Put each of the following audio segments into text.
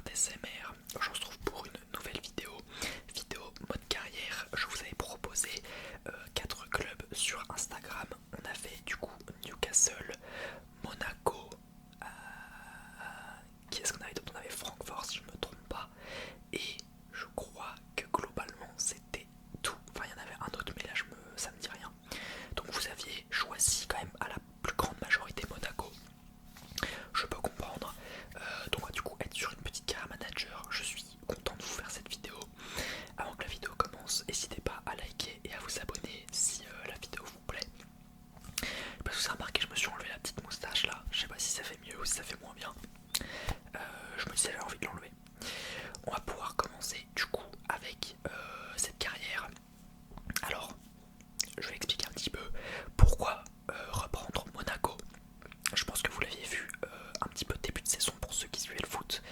d'ASMR. Je vous retrouve pour une nouvelle vidéo mode carrière. Je vous avais proposé 4 clubs sur Instagram. On avait du coup Newcastle, Monaco, qui est-ce qu'on avait d'autre? On avait Francfort si je me trompe pas. Et je crois que globalement c'était tout. Enfin il y en avait un autre mais là ça me dit rien. Donc vous aviez choisi quand même à la plus grande majorité Monaco. Je peux comprendre. Donc on va du coup être sur une petite carrière manager. Je suis content de vous faire cette vidéo. Avant que la vidéo commence, n'hésitez pas à liker et à vous abonner si la vidéo vous plaît. Parce que vous avez remarqué, je me suis enlevé la petite moustache là. Je sais pas si ça fait mieux ou si ça fait moins bien. Je me disais j'avais envie de l'enlever. On va pouvoir commencer du coup avec cette carrière. Alors, je vais expliquer un petit peu pourquoi reprendre Monaco. Je pense que vous l'aviez vu un petit peu début de saison pour ceux qui suivaient le foot.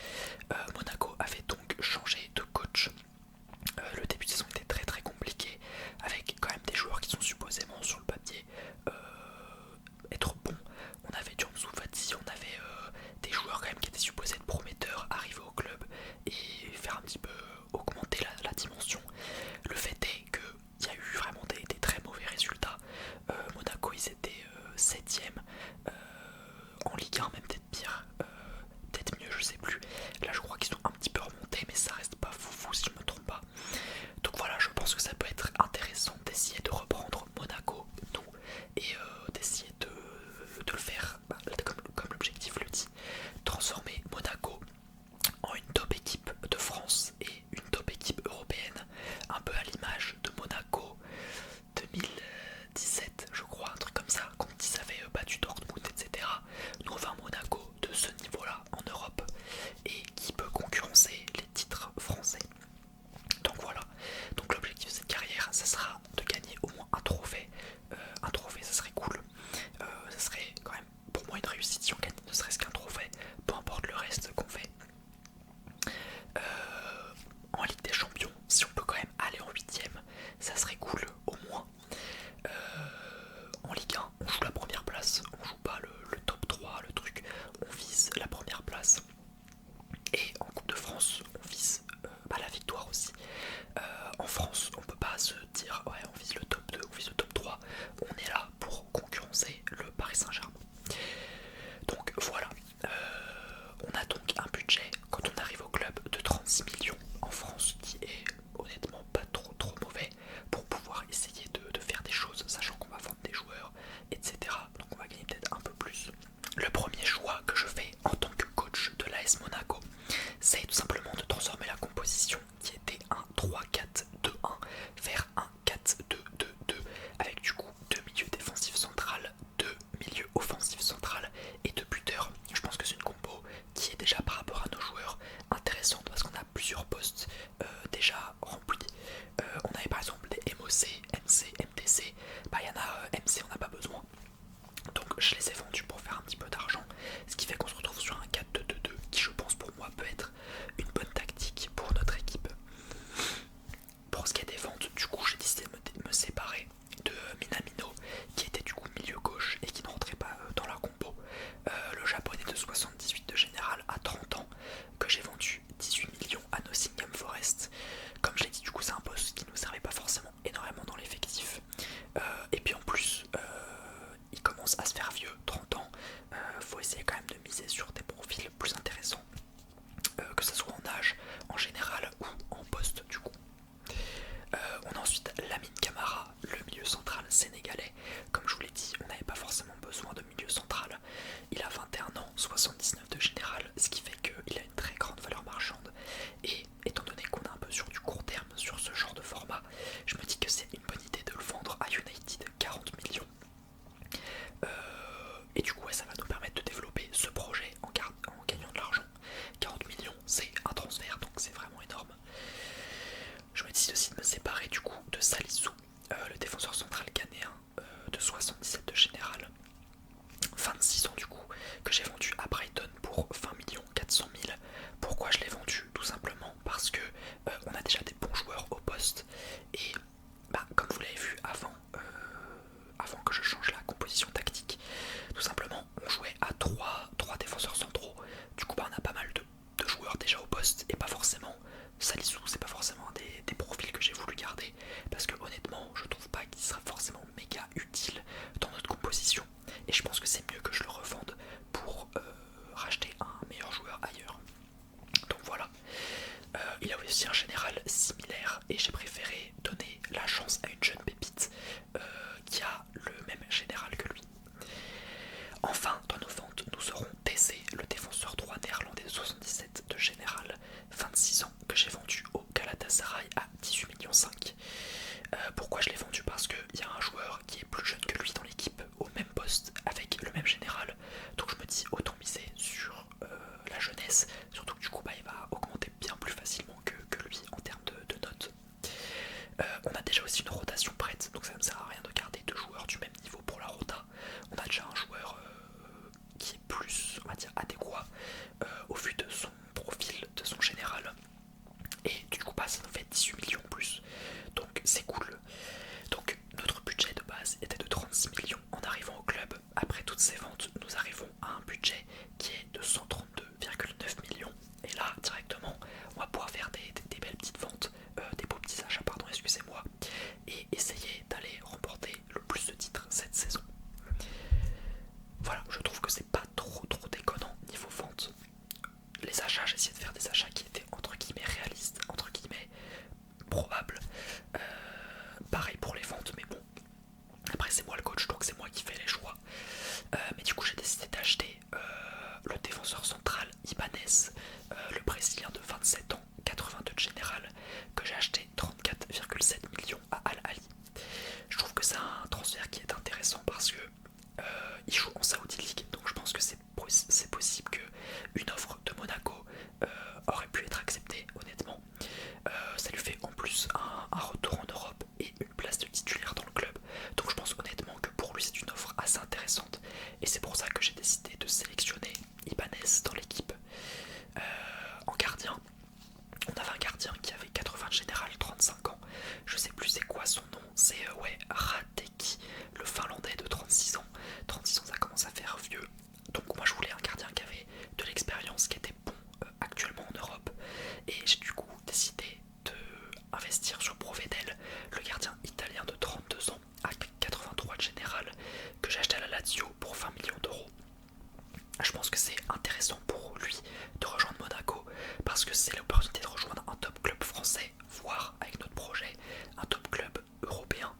Monaco avait donc changé de coach. Le début de saison était très très compliqué avec quand même des joueurs qui sont supposément sur le papier être bons. On avait Jansu Fati, on avait des joueurs quand même qui étaient supposés être prometteurs arriver au club et faire un petit peu augmenter la dimension. Le fait est qu'il y a eu vraiment des très mauvais résultats. Monaco ils étaient 7ème en Ligue 1, même peut-être pire, peut-être mieux, je sais plus. Là je crois qu'ils sont un petit peu remontés mais ça reste pas foufou si je me trompe pas. Donc voilà, je pense que ça peut être intéressant d'essayer de reprendre Monaco, nous, et d'essayer de le faire, comme l'objectif le dit, transformer Monaco en une top équipe de France et une top équipe européenne, un peu à l'image de Monaco 2017, je crois, un truc comme ça, quand ils avaient battu Dortmund, etc. Nous on veut un Monaco de ce niveau-là en Europe et qui peut concurrencer les titres français. Donc voilà, donc l'objectif de cette carrière, ça sera de gagner au moins un trophée. Un trophée, ça serait cool. Ça serait quand même pour moi une réussite si on gagne ne serait-ce qu'un trophée, peu importe le reste qu'on fait. En Ligue des Champions, si on peut quand même aller en 8ème, ça serait cool au moins. En Ligue 1, on joue la première place, on joue pas le top 3, le truc, on vise la première place. Et en Coupe de France, on vise la victoire aussi. En France, on peut pas se dire ouais on vise le top 2, on vise le top 3. On est là pour concurrencer le Paris Saint-Germain. Donc voilà. On a donc un budget quand on arrive au club de 36 millions en France, qui est honnêtement pas trop mauvais pour pouvoir essayer de faire des choses, sachant qu'on va vendre des joueurs, etc. Donc on va gagner peut-être un peu plus. Le premier choix que je fais en tant que coach de l'AS Monaco, c'est tout simplement de transformer la composition qui était un 3-4-2-1 vers un 4-2-2-2 avec du coup 2 milieux défensifs centrales, 2 milieux offensifs centrales et 2 buteurs. Je pense que c'est une compo qui est déjà par rapport à nos joueurs intéressante parce qu'on a plusieurs postes déjà remplis. On avait par exemple des MOC, MC, MTC. Il y en a MC, on n'a pas besoin. Donc je les ai vendus pour faire un petit peu d'argent, ce qui fait qu'on se retrouve sur un 4-2-2-2 qui je pense pour moi peut être une bonne tactique pour notre équipe. Pour ce qui est des ventes, du coup j'ai décidé de me séparer de Minamino qui était du coup milieu gauche et qui ne rentrait pas dans la compo. Le japonais de 78 de général à 30 aussi un général similaire et j'ai préféré donner la chance à une jeune pépite qui a le même général que lui. Enfin, dans nos ventes, nous aurons Tessé, le défenseur droit néerlandais de 77 de général, 26 ans, que j'ai vendu au Galatasaray à 18,5 millions. Pourquoi je l'ai vendu? Parce qu'il y a un joueur qui est plus jeune que lui dans l'équipe, au même poste, avec le même général. Donc je me dis autant miser sur la jeunesse, surtout que du coup il va augmenter bien plus facilement que lui en termes de notes. On a déjà aussi une rotation prête, donc ça ne me sert à rien de garder deux joueurs du même niveau pour la rota. On a déjà un joueur qui est plus, on va dire, adéquat au vu de son profil, de son général. Et du coup ça nous fait 18 millions en plus, donc c'est cool. Donc notre budget de base était de 36 millions en arrivant au club. Après toutes ces ventes, nous arrivons à un budget qui est de 132,9 millions. Et là directement on va pouvoir faire des belles petites ventes, des beaux petits achats, pardon, excusez-moi, et essayer d'aller remporter le plus de titres cette saison. Voilà, je trouve que c'est pas trop déconnant niveau vente. Les achats, j'ai essayé de faire des achats qui étaient entre guillemets réalistes, entre guillemets probables. Pareil pour les ventes, mais bon, après c'est moi le coach, donc c'est moi qui fais les choix. Mais du coup j'ai décidé d'acheter le défenseur central Ibanez, le brésilien de 27 ans, 82 de général, que j'ai acheté 34,7 millions à Al Ahly. Je trouve que c'est un transfert qui est intéressant parce que il joue en Saudi League, donc je pense que c'est possible qu'une offre de Monaco aurait pu être acceptée, honnêtement. Ça lui fait en plus un retour en Europe et une place de titulaire dans le club, donc je pense honnêtement que pour lui c'est une offre assez intéressante et c'est pour ça que j'ai décidé de sélectionner Ibanez dans l'équipe. En gardien, on avait un gardien qui avait 80 de général, 35 ans, je sais plus c'est quoi son nom, c'est Rateki, le finlandais de 36 ans. 36 ans ça commence à faire vieux, donc moi je voulais un gardien qui avait de l'expérience, qui était bon actuellement en Europe, et j'ai du coup décidé de investir sur Provedel, le gardien italien de 32 ans à 83 de général, que j'ai acheté à la Lazio pour 20 millions d'euros. Je pense que c'est intéressant pour lui de rejoindre Monaco parce que c'est l'opportunité de rejoindre un top club français, voire avec notre projet un top club européen.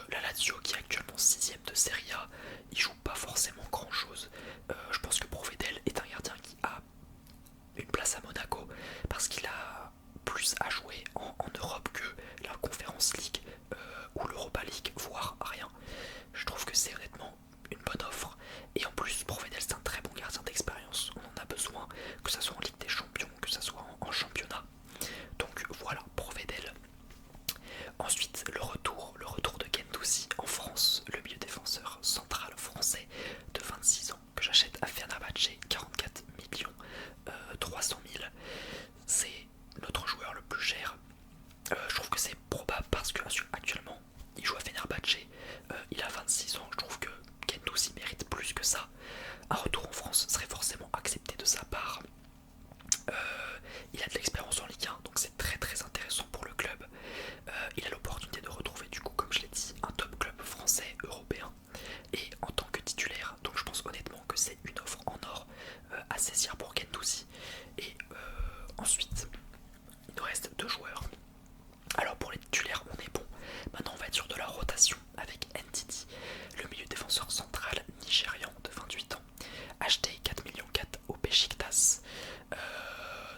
La Lazio qui est actuellement 6ème de Serie A, il joue pas forcément grand chose. Je pense que Provedel est un gardien qui a une place à Monaco parce qu'il a plus à jouer en Europe que la Conference League ou l'Europa League, voire rien. Je trouve que c'est honnêtement une bonne offre, et en plus Provedel c'est un très bon gardien d'expérience, on en a besoin, que ce soit en Ligue des Champions, que ce soit en championnat. Donc voilà, Provedel. Ensuite le retour de Guendouzi en France, le milieu défenseur central français de 26 ans, que j'achète à Fenerbahçe, 44 millions 300 000. C'est notre joueur le plus cher. Je trouve que c'est probable parce que actuellement il joue à Fenerbahçe, il a 26 ans, je trouve que Guendouzi mérite plus que ça. Un retour en France serait forcément accepté de sa part. Il a de l'expérience en Ligue 1, donc c'est très intéressant pour le club. Il a l'opportunité de retrouver du coup, comme je l'ai dit, un top club français, européen, et en tant que titulaire. Donc je pense honnêtement que c'est une offre en or à saisir pour Guendouzi. Et ensuite, il nous reste deux joueurs. Alors pour les titulaires, on est bon. Maintenant on va être sur de la rotation avec Ndidi, le milieu défenseur central nigérian de 28 ans, acheté 4,4 millions au Beşiktaş.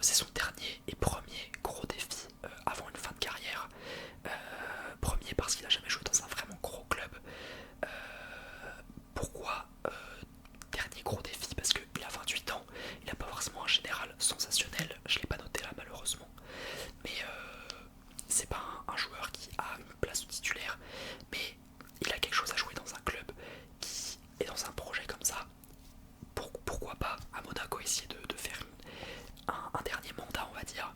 C'est son dernier et premier gros défi avant une fin de carrière. Premier parce qu'il a jamais joué dans un vraiment gros club. Pourquoi dernier gros défi? Parce qu'il a 28 ans, il n'a pas forcément un général sensationnel, je l'ai pas noté là malheureusement. Mais c'est pas un joueur qui a une place de titulaire, mais il a quelque chose à jouer dans un club qui est dans un projet comme ça. Pourquoi pas à Monaco essayer de faire un dernier mandat, on va dire.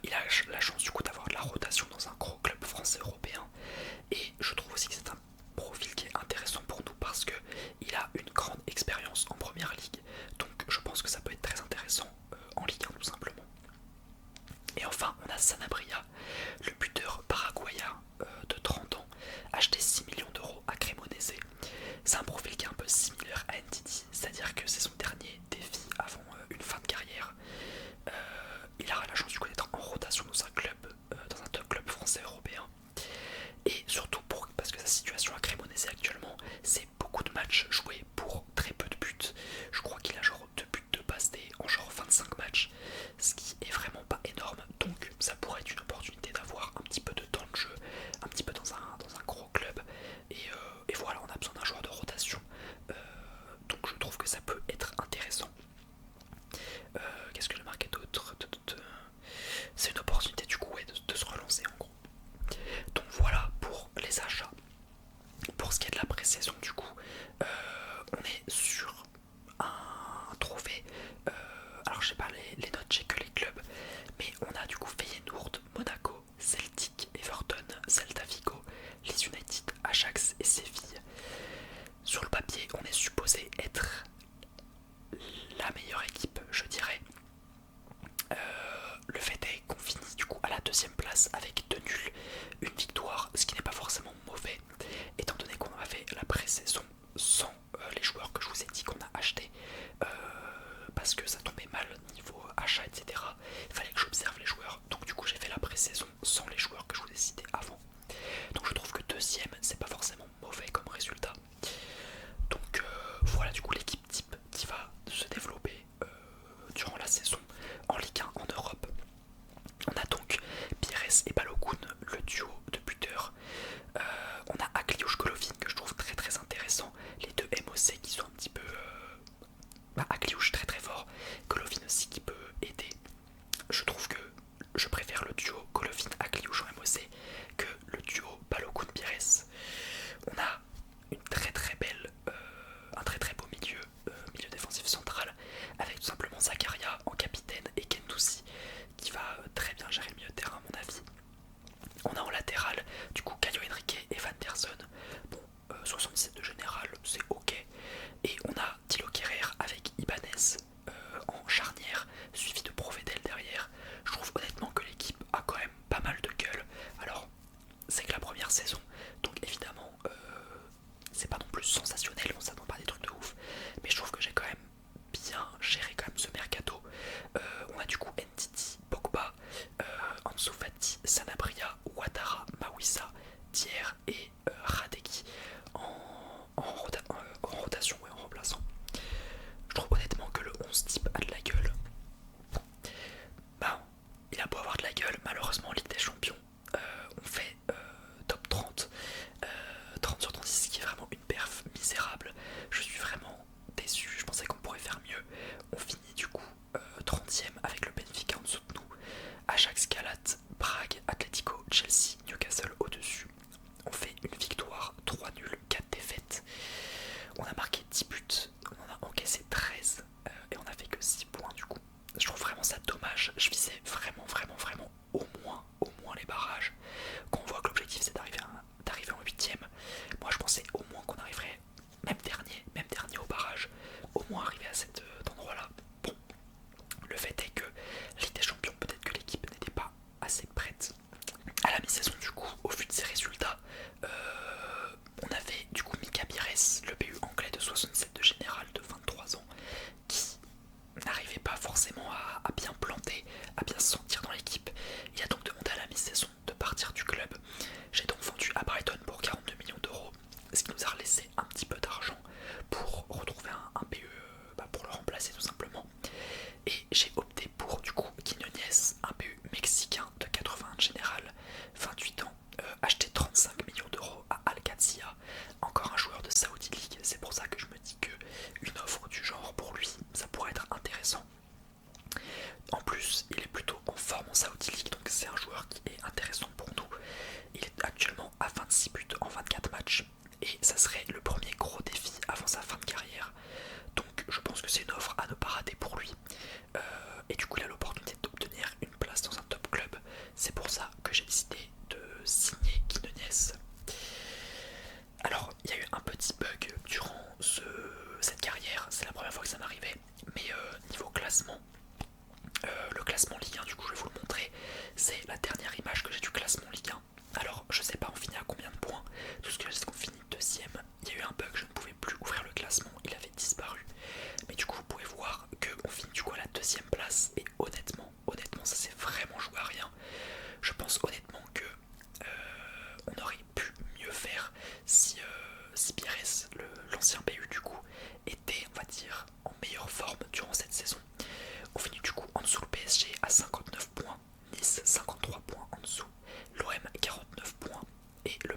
Il a la chance du coup d'avoir de la rotation dans un gros club français européen, et je trouve aussi que c'est un profil qui est intéressant pour nous parce qu'il a une grande expérience en première ligue, donc je pense que ça peut être très intéressant en Ligue 1 tout simplement. Et enfin on a Sanabria, le buteur paraguayen de 30 ans, acheté 6 millions d'euros à Cremonese. C'est un profil qui est un peu similaire à Ndidi, c'est-à-dire que c'est son dernier défi avant une fin de carrière. Il a la la meilleure équipe, je dirais. Le fait est qu'on finit du coup à la deuxième place avec 2 nuls, une victoire, ce qui n'est pas forcément mauvais, étant donné qu'on a fait la pré-saison sans les joueurs que je vous ai dit qu'on a achetés, parce que ça tombait mal niveau achat, etc. Il fallait que j'observe les joueurs, donc du coup j'ai fait la pré-saison sans les joueurs que je vous ai cités avant. Donc je trouve que deuxième, c'est pas forcément mauvais comme résultat. Donc voilà du coup l'équipe type qui va se développer durant la saison en Ligue 1 en Europe. On a donc Pires et Balogun, le duo de buteurs. On a Akliouche Golovin que je trouve très très intéressant. Les deux MOC qui sont un petit peu... Akliouche très très fort, Golovin aussi qui peut aider. Je trouve que je préfère le duo Golovin-Akliouche en MOC que le duo Balogun-Pires. On a une très très belle, un très très beau milieu, milieu défensif central, avec tout simplement Zakaria en capitaine et Gendouzi qui va très bien gérer le milieu de terrain à mon avis. On a en latéral du coup Caio Henrique et Van der Son. Bon, 77 de général, c'est ok. Et on a Thilo Kehrer avec Ibanez en charnière, suivi de Provedel derrière. Je trouve honnêtement que l'équipe a quand même pas mal de gueule. Alors, c'est que la première saison, donc évidemment, c'est pas non plus sensationnel, on s'attend pas à des trucs de ouf. Mais je trouve que j'ai quand même bien géré quand même ce mercato. On a du coup Ndidi, Pogba, Ansu Fati, Sanabria, Ouattara, Mawissa, Thiers et Radeki en rotation et en remplaçant. Je trouve honnêtement que le 11 type a de la gueule. Bah, il a beau avoir de la gueule, malheureusement en Ligue des Champions, on fait top 30, 30 sur 36, ce qui est vraiment une perf misérable. Je suis vraiment déçu, je pensais qu'on pourrait faire mieux. On finit du coup 30ème avec le Benfica en dessous de nous, Ajax, Galate, Prague, Atlético, Chelsea, Newcastle au-dessus. On fait une victoire, 3 nuls, 4 défaites. On a marqué 10 buts, on en a encaissé 13 et on a fait que 6 points du coup. Je trouve vraiment ça dommage, je visais vraiment au moins les barrages. Quand on voit que l'objectif c'est d'arriver en 8ème, moi je pensais au moins qu'on arriverait même dernier au barrage, au moins arriver à cet endroit là. Bon, le fait est que Ligue des Champions, peut-être que l'équipe n'était pas assez prête à la mi-saison du coup, au vu de ses résultats. On avait du coup Mika Pires, le BU anglais de 67 de général de 23 ans, qui n'arrivait pas forcément à bien planter, à bien se sentir dans l'équipe. Il a donc demandé à la mi-saison de partir du club. J'ai donc vendu à Brighton pour 42 millions d'euros, ce qui nous a laissé un petit peu d'argent pour retrouver un BE, pour le remplacer tout simplement. Et j'ai opté pour du coup Quinones, un BU mexicain de 81 de général, 28 ans, acheté 35 millions d'euros à Al Qadsiya, encore un joueur de Saudi League. C'est pour ça que je me dis que une offre du genre pour lui, ça pourrait être intéressant. En plus, il est plutôt en forme en Saudi League, donc c'est un joueur qui est intéressant pour nous. Il est actuellement à 26 buts en 24 matchs, et ça serait le premier gros défi avant sa fin de carrière. Donc je pense que c'est une offre à ne pas rater pour lui. Et du coup il a l'opportunité d'obtenir une place dans un top club. C'est pour ça que j'ai décidé de signer Quinones. Alors il y a eu un petit bug durant cette carrière, c'est la première fois que ça m'arrivait. Mais niveau classement, le classement Ligue 1, du coup je vais vous le montrer. C'est la dernière image que j'ai du classement Ligue 1. Alors je sais pas on finit à combien de points. Tout ce que je sais qu'on finit deuxième. Il y a eu un bug, je ne pouvais plus ouvrir le classement, il avait disparu. Mais du coup vous pouvez voir qu'on finit du coup à la deuxième place. Et honnêtement ça s'est vraiment joué à rien. Je pense honnêtement que on aurait pu mieux faire si Pires, l'ancien BU du coup, était on va dire en meilleure forme durant cette saison. On finit du coup en dessous le PSG à 59 points, Nice 53 points en dessous, l'OM 49 points et le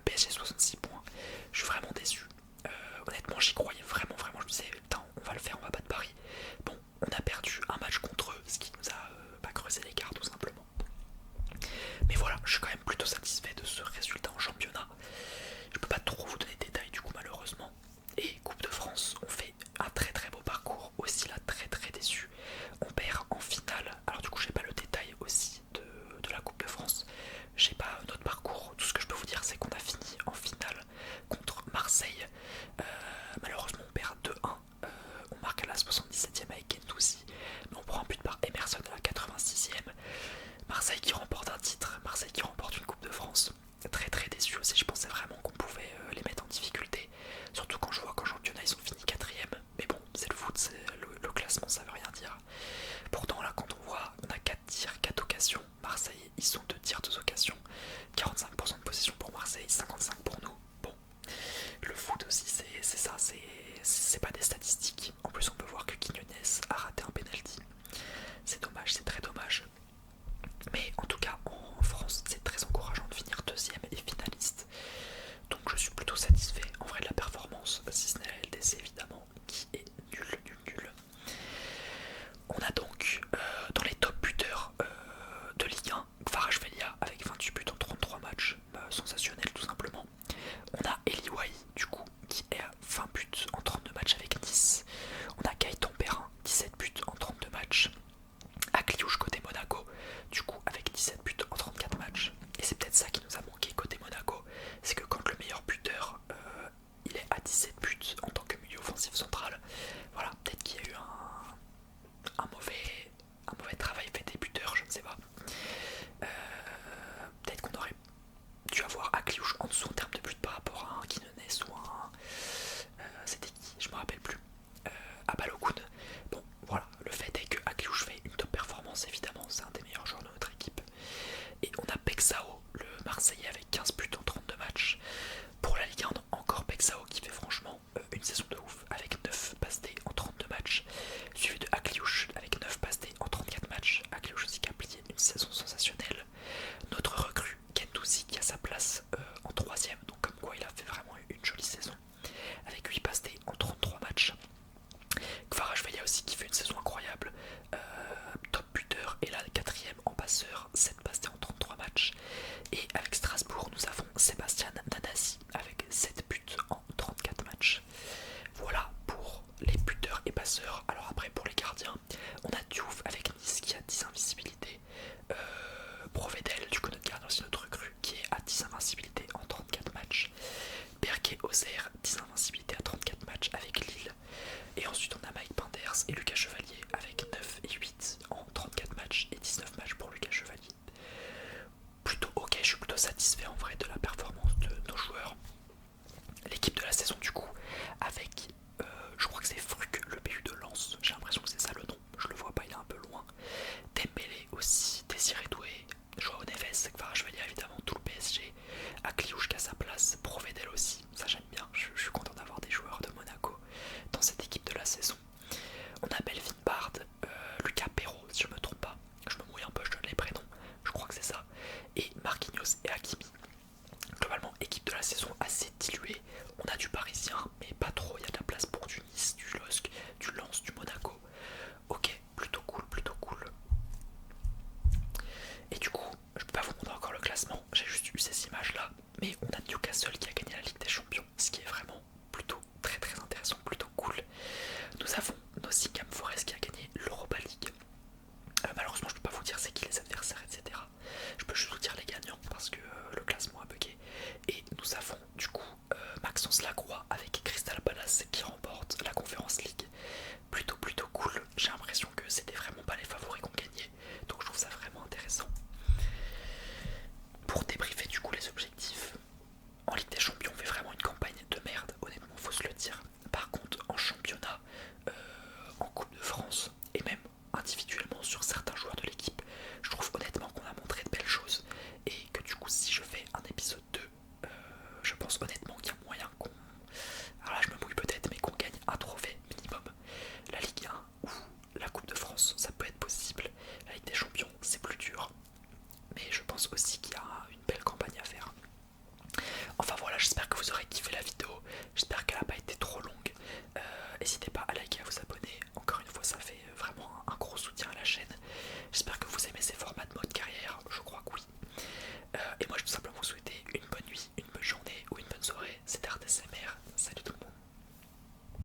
n'hésitez pas à liker